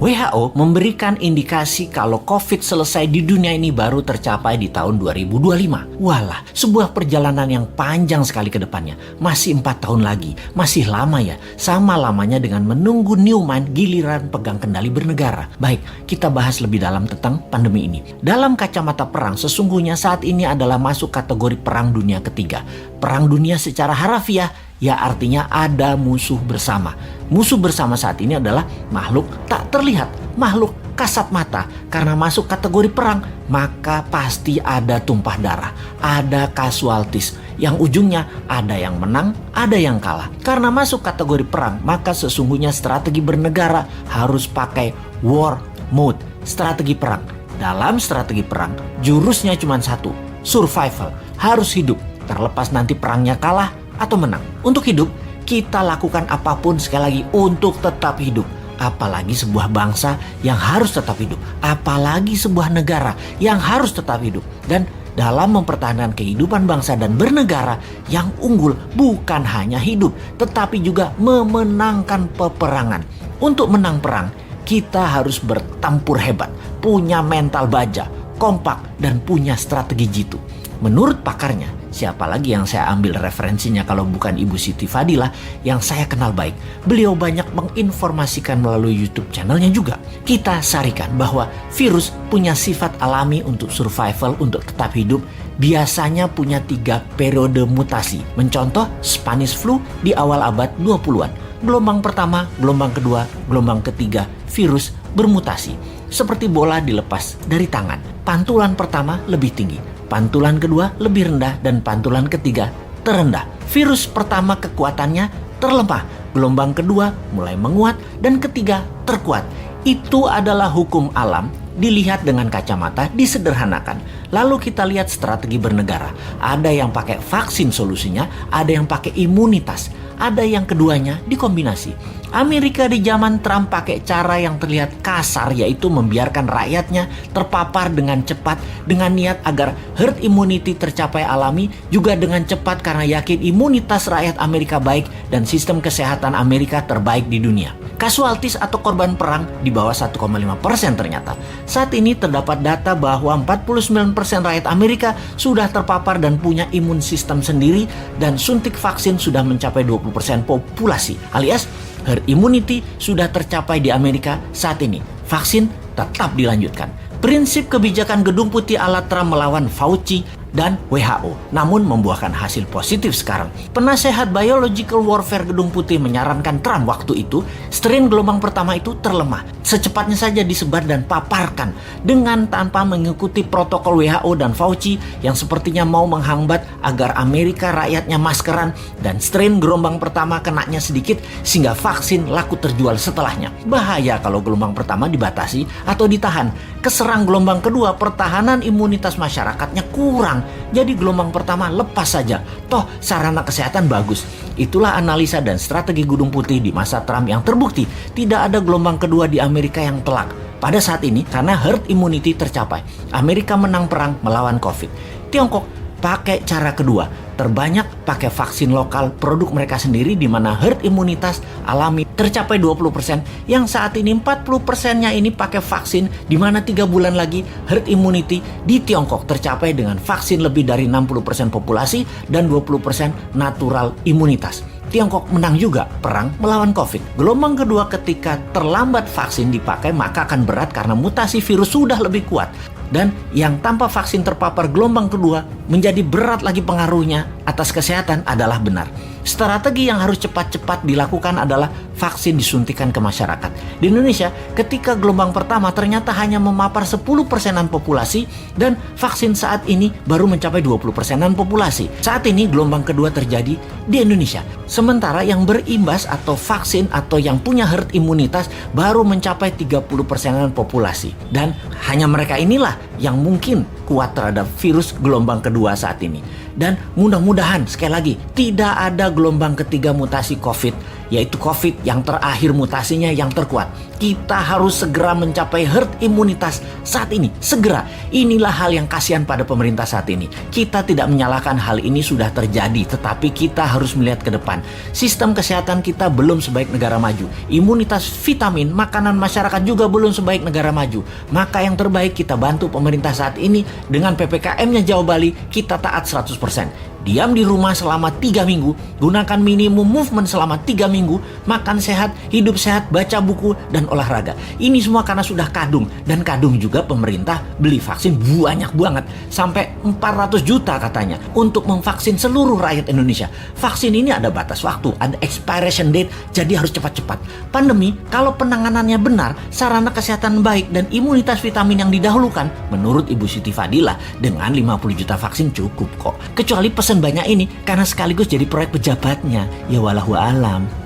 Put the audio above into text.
WHO memberikan indikasi kalau COVID selesai di dunia ini baru tercapai di tahun 2025. Walah, sebuah perjalanan yang panjang sekali ke depannya. Masih 4 tahun lagi, masih lama ya. Sama lamanya dengan menunggu Newman giliran pegang kendali bernegara. Baik, kita bahas lebih dalam tentang pandemi ini. Dalam kacamata perang, sesungguhnya saat ini adalah masuk kategori perang dunia ketiga. Perang dunia secara harafiah, ya artinya ada musuh bersama. Musuh bersama saat ini adalah makhluk tak terlihat, makhluk kasat mata. Karena masuk kategori perang, maka pasti ada tumpah darah, ada casualties. Yang ujungnya ada yang menang, ada yang kalah. Karena masuk kategori perang, maka sesungguhnya strategi bernegara harus pakai war mode, strategi perang. Dalam strategi perang, jurusnya cuma satu, survival, harus hidup. Terlepas nanti perangnya kalah atau menang. Untuk hidup, kita lakukan apapun sekali lagi untuk tetap hidup. Apalagi sebuah bangsa yang harus tetap hidup. Apalagi sebuah negara yang harus tetap hidup. Dan dalam mempertahankan kehidupan bangsa dan bernegara, yang unggul bukan hanya hidup, tetapi juga memenangkan peperangan. Untuk menang perang, kita harus bertempur hebat, punya mental baja, kompak, dan punya strategi jitu. Menurut pakarnya, siapa lagi yang saya ambil referensinya kalau bukan Ibu Siti Fadilah yang saya kenal baik. Beliau banyak menginformasikan melalui YouTube channelnya juga. Kita sarikan bahwa virus punya sifat alami untuk survival, untuk tetap hidup. Biasanya punya 3 periode mutasi. Mencontoh Spanish flu di awal abad 20-an. Gelombang pertama, gelombang kedua, gelombang ketiga, virus bermutasi. Seperti bola dilepas dari tangan. Pantulan pertama lebih tinggi, pantulan kedua lebih rendah, dan pantulan ketiga terendah. Virus pertama kekuatannya terlemah, gelombang kedua mulai menguat, dan ketiga terkuat. Itu adalah hukum alam, dilihat dengan kacamata, disederhanakan. Lalu kita lihat strategi bernegara. Ada yang pakai vaksin solusinya, ada yang pakai imunitas, ada yang keduanya dikombinasi. Amerika di zaman Trump pakai cara yang terlihat kasar, yaitu membiarkan rakyatnya terpapar dengan cepat dengan niat agar herd immunity tercapai alami, juga dengan cepat karena yakin imunitas rakyat Amerika baik dan sistem kesehatan Amerika terbaik di dunia. Casualties atau korban perang di bawah 1,5% ternyata. Saat ini terdapat data bahwa 49% rakyat Amerika sudah terpapar dan punya imun sistem sendiri, dan suntik vaksin sudah mencapai 20% populasi, alias herd immunity sudah tercapai di Amerika saat ini. Vaksin tetap dilanjutkan. Prinsip kebijakan Gedung Putih ala Trump melawan Fauci dan WHO, namun membuahkan hasil positif sekarang. Penasehat Biological Warfare Gedung Putih menyarankan Trump waktu itu, strain gelombang pertama itu terlemah. Secepatnya saja disebar dan paparkan dengan tanpa mengikuti protokol WHO dan Fauci yang sepertinya mau menghambat agar Amerika rakyatnya maskeran, dan strain gelombang pertama kenanya sedikit sehingga vaksin laku terjual setelahnya. Bahaya kalau gelombang pertama dibatasi atau ditahan. Keserang gelombang kedua, pertahanan imunitas masyarakatnya kurang. Jadi gelombang pertama lepas saja. Toh sarana kesehatan bagus. Itulah analisa dan strategi Gedung Putih di masa Trump yang terbukti tidak ada gelombang kedua di Amerika yang telak. Pada saat ini karena herd immunity tercapai, Amerika menang perang melawan COVID. Tiongkok pakai cara kedua, terbanyak pakai vaksin lokal produk mereka sendiri, di mana herd imunitas alami tercapai 20%, yang saat ini 40%-nya ini pakai vaksin, di mana 3 bulan lagi herd immunity di Tiongkok tercapai dengan vaksin lebih dari 60% populasi dan 20% natural imunitas. Tiongkok menang juga perang melawan COVID. Gelombang kedua ketika terlambat vaksin dipakai, maka akan berat karena mutasi virus sudah lebih kuat. Dan yang tanpa vaksin terpapar gelombang kedua menjadi berat lagi pengaruhnya atas kesehatan adalah benar. Strategi yang harus cepat-cepat dilakukan adalah vaksin disuntikan ke masyarakat. Di Indonesia, ketika gelombang pertama ternyata hanya memapar 10%-an populasi, dan vaksin saat ini baru mencapai 20%-an populasi. Saat ini gelombang kedua terjadi di Indonesia. Sementara yang berimbas atau vaksin atau yang punya herd imunitas baru mencapai 30%-an populasi. Dan hanya mereka inilah yang mungkin kuat terhadap virus gelombang kedua saat ini. Dan mudah-mudahan sekali lagi tidak ada gelombang ketiga mutasi COVID yaitu COVID yang terakhir mutasinya yang terkuat. Kita harus segera mencapai herd imunitas saat ini, segera. Inilah hal yang kasihan pada pemerintah saat ini. Kita tidak menyalahkan hal ini sudah terjadi, tetapi kita harus melihat ke depan. Sistem kesehatan kita belum sebaik negara maju. Imunitas vitamin, makanan masyarakat juga belum sebaik negara maju. Maka yang terbaik kita bantu pemerintah saat ini dengan PPKM-nya Jawa Bali, kita taat 100%. Diam di rumah selama 3 minggu, gunakan minimum movement selama 3 minggu, makan sehat, hidup sehat, baca buku, dan olahraga. Ini semua karena sudah kadung, dan kadung juga pemerintah beli vaksin banyak banget, sampai 400 juta katanya, untuk memvaksin seluruh rakyat Indonesia. Vaksin ini ada batas waktu, ada expiration date, jadi harus cepat-cepat. Pandemi, kalau penanganannya benar, sarana kesehatan baik, dan imunitas vitamin yang didahulukan, menurut Ibu Siti Fadila, dengan 50 juta vaksin cukup kok. Kecuali pesan banyak ini karena sekaligus jadi proyek pejabatnya. Ya walahu alam.